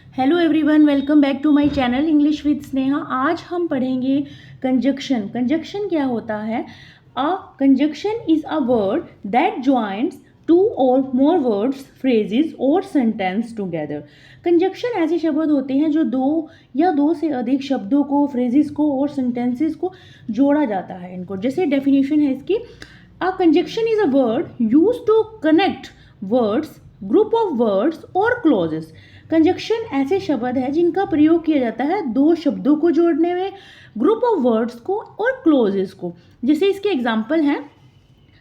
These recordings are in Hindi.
Hello everyone, welcome back to my channel English with Sneha. आज हम पढ़ेंगे कंजक्शन। कंजक्शन क्या होता है? A conjunction is a word that joins two or more words, phrases or sentence together. Conjunction ऐसे शब्द होते हैं जो दो या दो से अधिक शब्दों को, फ्रेजेस को और सेंटेंसेस को जोड़ा जाता है। इनको जैसे डेफिनेशन है इसकी, a conjunction is a word use to connect words, group of words or clauses. Conjunction ऐसे शब्द है जिनका प्रयोग किया जाता है दो शब्दों को जोड़ने में, ग्रुप ऑफ वर्ड्स को और क्लोजेस को। जैसे इसके एग्जाम्पल हैं,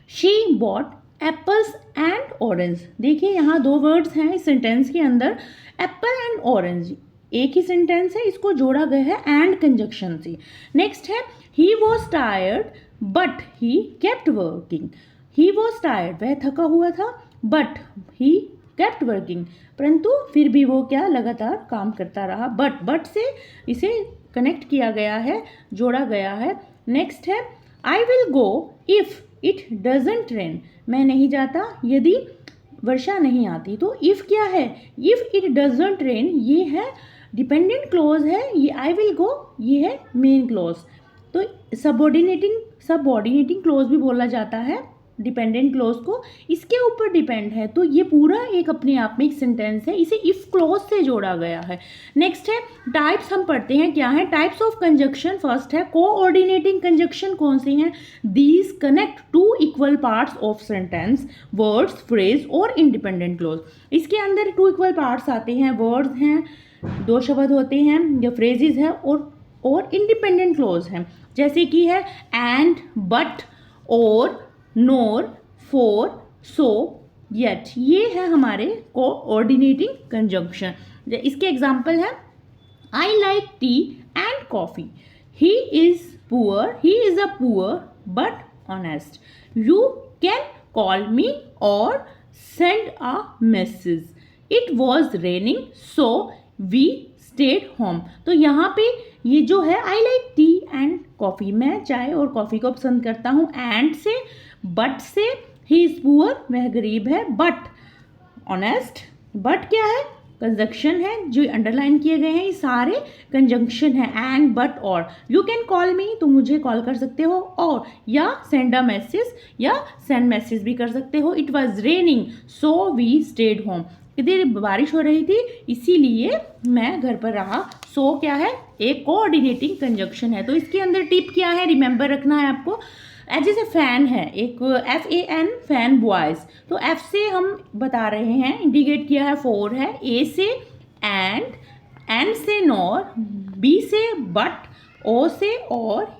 she bought apples and orange. देखिए यहाँ दो वर्ड्स हैं इस सेंटेंस के अंदर, एप्पल एंड ऑरेंज। एक ही सेंटेंस है, इसको जोड़ा गया है एंड कंजक्शन से। नेक्स्ट है, he was tired but he kept working. He was tired, वह थका हुआ था, बट ही केप्ट वर्किंग, परंतु फिर भी वो क्या, लगातार काम करता रहा। बट से इसे कनेक्ट किया गया है, जोड़ा गया है। नेक्स्ट है, I will go if it doesn't rain. मैं नहीं जाता यदि वर्षा नहीं आती। तो इफ क्या है, इफ इट डजेंट रेन, ये है डिपेंडेंट क्लोज है, ये आई विल गो ये है मेन क्लोज। तो सबऑर्डिनेटिंग क्लोज भी बोला जाता है डिपेंडेंट क्लोज को, इसके ऊपर डिपेंड है। तो ये पूरा एक अपने आप में एक सेंटेंस है, इसे इफ क्लोज से जोड़ा गया है। नेक्स्ट है, टाइप्स हम पढ़ते हैं क्या है, टाइप्स ऑफ कंजक्शन। फर्स्ट है कोऑर्डिनेटिंग कंजक्शन। कौन से हैं? These connect two equal parts of sentence, words, phrase और इंडिपेंडेंट क्लोज। इसके अंदर टू इक्वल पार्ट्स आते हैं, वर्ड्स हैं, दो शब्द होते हैं, या फ्रेजेस है और इंडिपेंडेंट क्लोज हैं। जैसे कि है एंड, बट, और, नोर, फॉर, सो, येट। ये है हमारे कोऑर्डिनेटिंग कंजंक्शन। इसके एग्जाम्पल है, I like tea and coffee. He is a poor but honest. You can call me or send a message. It was raining so we stayed home. तो यहाँ पे ये जो है I like tea and coffee, मैं चाय और कॉफ़ी को पसंद करता हूँ। एंड से, बट से, ही इज पुअर, वह गरीब है, बट ऑनेस्ट। बट क्या है? कंजक्शन है, जो अंडरलाइन किए गए हैं ये सारे कंजंक्शन है। And, but, or. You can call me, तुम मुझे कॉल कर सकते हो, और, या सेंड अ मैसेज, या सेंड मैसेज भी कर सकते हो। It was raining so we stayed home. इधर बारिश हो रही थी इसीलिए मैं घर पर रहा। सो क्या है? एक कोऑर्डिनेटिंग कंजक्शन है। तो इसके अंदर टिप क्या है, रिमेंबर रखना है आपको। जैसे फैन है, एक FAN, फैन बॉयज। तो F से हम बता रहे हैं, इंडिकेट किया है, फोर है, A से एंड, N से नॉर, B से बट, O से और,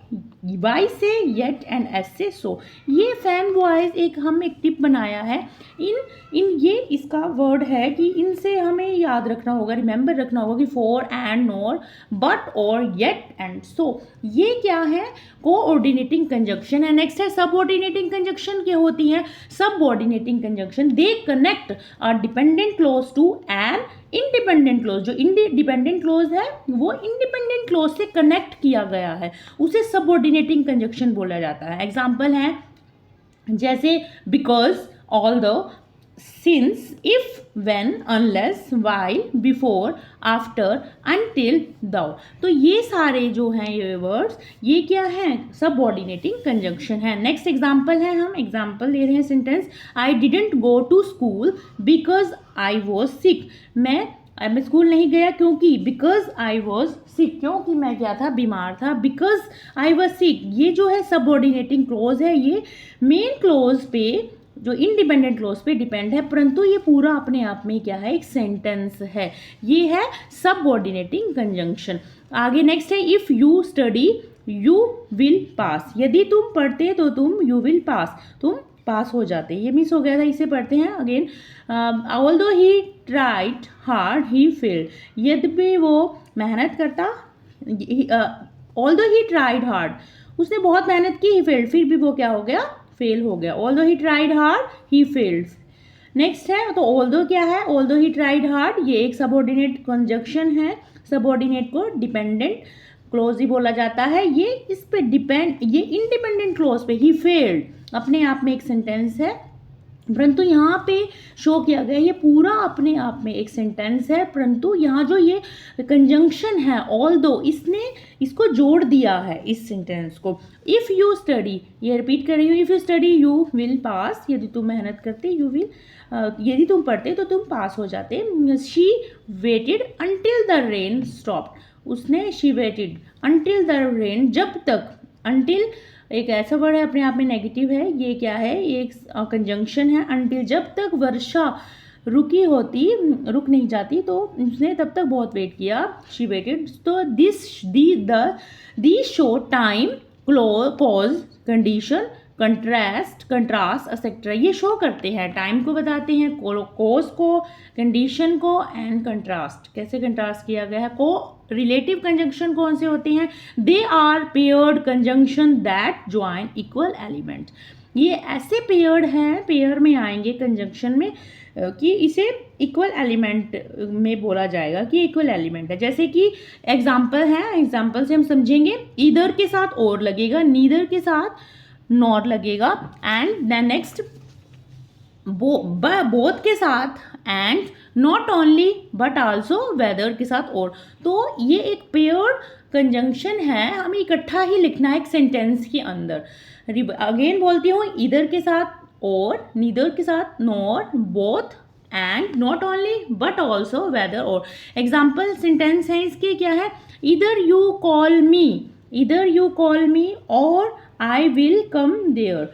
Y से येट एंड S से सो। ये फैन बॉयज एक टिप बनाया है। ये इसका वर्ड है कि इनसे हमें याद रखना होगा, रिमेंबर रखना होगा कि for, and, nor, but, or, yet and so. ये क्या है? कोऑर्डिनेटिंग कंजक्शन है। नेक्स्ट है सबऑर्डिनेटिंग कंजक्शन। क्या होती है subordinating conjunction? They connect a dependent clause to an independent clause. जो इंडिपेंडेंट क्लोज है वो इंडिपेंडेंट क्लोज से कनेक्ट किया गया है, उसे सबऑर्डिनेटिंग कंजक्शन बोला जाता है। एग्जाम्पल है जैसे because, although, since, if, when, unless, while, before, after, until, though। तो ये सारे जो हैं ये वर्ड्स, ये क्या हैं? सबऑर्डिनेटिंग कंजंक्शन है। नेक्स्ट एग्जाम्पल है, हम एग्जाम्पल ले रहे हैं sentence, I didn't go to school because I was sick. मैं स्कूल नहीं गया क्योंकि, बिकॉज आई वॉज सिक, क्योंकि मैं क्या था, बीमार था। बिकॉज आई वॉज सिक, ये जो है सबऑर्डिनेटिंग क्लोज है, ये मेन क्लोज पे, जो इंडिपेंडेंट क्लोज पे डिपेंड है, परंतु ये पूरा अपने आप में क्या है, एक सेंटेंस है। ये है सबऑर्डिनेटिंग कंजंक्शन। आगे नेक्स्ट है, if you study you will pass. यदि तुम पढ़ते तो तुम, यू विल पास, तुम पास हो जाते। ये मिस हो गया था, इसे पढ़ते हैं again. Although he tried hard he failed. यद्यपि वो मेहनत करता, ऑल्दो ही ट्राइड हार्ड, उसने बहुत मेहनत की, ही फेल्ड, फिर भी वो क्या हो गया, फेल हो गया। Although he tried hard he failed. Next है, तो ऑल्दो क्या है, ऑल्दो ही ट्राइड हार्ड, ये एक सबऑर्डिनेट कंजक्शन है। सबऑर्डिनेट को डिपेंडेंट क्लोज ही बोला जाता है। ये इस पे डिपेंड, ये इंडिपेंडेंट क्लोज पे, ही फेल्ड अपने आप में एक सेंटेंस है। परंतु यहाँ पे शो किया गया ये पूरा अपने आप में एक सेंटेंस है, परंतु यहाँ जो ये कंजंक्शन है ऑल दो, इसने इसको जोड़ दिया है इस सेंटेंस को। इफ़ यू स्टडी, ये रिपीट कर रही हूँ, if you study you will pass, यदि तुम मेहनत करते यू विल, यदि तुम पढ़ते तो तुम पास हो जाते। She waited until the rain stopped, उसने she waited until the rain, जब तक, अंटिल एक ऐसा वर्ड है अपने आप में नेगेटिव है, ये क्या है, ये एक कंजंक्शन है, अंटिल जब तक वर्षा रुक नहीं जाती, तो उसने तब तक बहुत वेट किया, शी वेटेड। तो दी show time, pause, condition, contrast etcetera, ये शो करते हैं, टाइम को बताते हैं, कोज को, कंडीशन को एंड कंट्रास्ट। कैसे कंट्रास्ट किया गया है? को रिलेटिव कंजंक्शन कौन से होते हैं? They are paired conjunction that join equal element. ये ऐसे पेयर्ड हैं, पेयर में आएंगे कंजंक्शन में कि इसे इक्वल एलिमेंट में बोला जाएगा कि इक्वल एलिमेंट है। जैसे कि एग्जाम्पल है, एग्जाम्पल से हम समझेंगे, ईदर के साथ और लगेगा, नीदर के साथ नॉर लगेगा, एंड देन नेक्स्ट बोथ के साथ and, not only but also, whether के साथ और। तो ये एक पेयर्ड कंजंक्शन है, हमें इकट्ठा ही लिखना है एक सेंटेंस के अंदर। अगेन बोलती हूँ, ईदर के साथ और, नीदर के साथ nor, both and, not only but also, whether or. Example sentence है इसके क्या है? ईदर यू कॉल मी और आई विल कम देयर।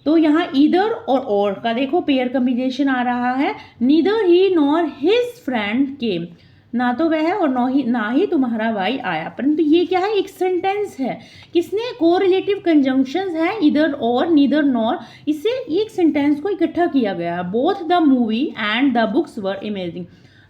तो यहाँ ईदर और का देखो पेयर कम्बिनेशन आ रहा है। नीदर ही नॉर हिज फ्रेंड केम, ना तो वह और ना ही तुम्हारा भाई आया। परंतु ये क्या है? एक सेंटेंस है, किसने कोरिलेटिव कंजंक्शंस है, ईदर और, नीदर नॉर, इससे एक सेंटेंस को इकट्ठा किया गया है। Both the movie and the books were amazing,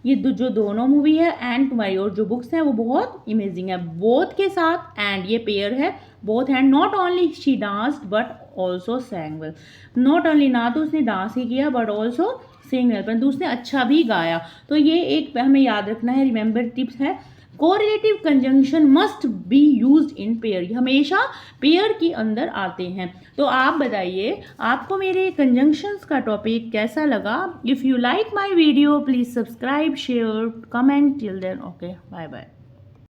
ये जो दोनों मूवी है एंड तुम्हारी और जो बुक्स हैं वो बहुत इमेजिंग है। बोथ के साथ एंड, ये पेयर है, both and. Not only she danced but also सैंग well, not only ना तो उसने डांस ही किया बट ऑल्सो सिंग वेल, परंतु उसने अच्छा भी गाया। तो ये एक हमें याद रखना है, रिमेंबर टिप्स है। Correlative conjunction must be used in pair, हमेशा पेयर के अंदर आते हैं। तो आप बताइए आपको मेरे कंजंक्शंस का टॉपिक कैसा लगा? If you like my video please subscribe, share, comment. Till then okay, bye bye.